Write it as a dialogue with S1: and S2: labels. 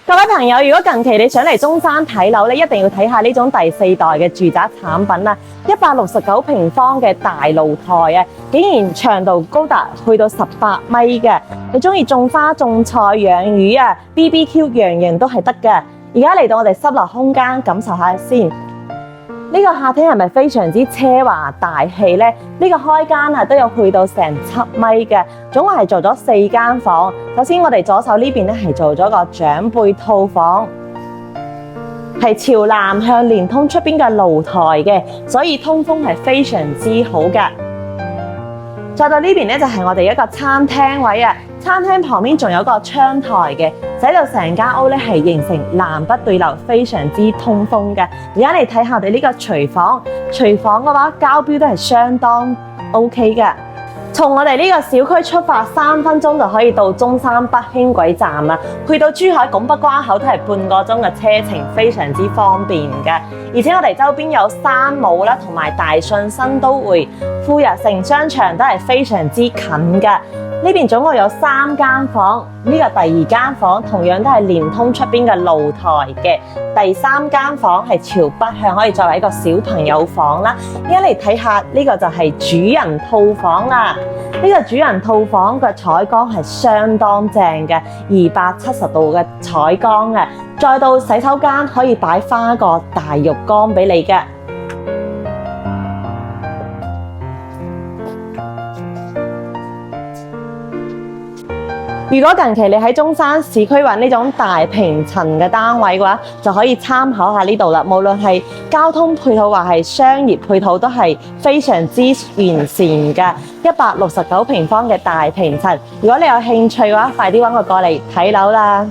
S1: 各位朋友，如果近期你想嚟中山睇樓咧，一定要睇下呢種第四代嘅住宅產品啦。169平方嘅大露台啊，竟然長度高達去到18米嘅。你中意種花、種菜、養魚啊、BBQ 樣樣都係得嘅。而家嚟到我哋濕落空間，感受下先。呢個客廳係咪非常之奢華大氣呢？呢個開間啊都有去到成7米嘅，總共係做咗4間房。首先我哋左手呢邊咧係做咗個長輩套房，係朝南向連通出邊嘅露台嘅，所以通風係非常之好嘅。再到呢邊咧就係我哋一個餐廳位啊，餐廳旁邊仲有個窗台嘅，使到成間屋咧係形成南北對流，非常之通風嘅。而家嚟睇下我哋呢個廚房，廚房嘅話交標都係相當 OK 嘅。從我哋呢個小區出發，3分鐘就可以到中山北輕軌站啦。去到珠海拱北關口都係半個鐘嘅車程，非常之方便嘅。而且我哋周邊有山姆啦，同埋大信新都會、富日城商場都係非常之近嘅。呢邊總共有3間房，呢個第2間房同樣都係連通出邊嘅露台嘅。第3間房係朝北向，可以作為一個小朋友房啦。而家嚟睇下呢個就係主人套房啦。呢個主人套房嘅採光係相當正嘅，270度嘅採光嘅。再到洗手間可以擺翻一個大浴缸俾你嘅。如果近期你喺中山市區揾呢種大平層嘅單位嘅話，就可以參考下呢度啦。無論係交通配套或係商業配套，都係非常之完善嘅。169平方嘅大平層，如果你有興趣嘅話，快啲揾我過嚟睇樓啦！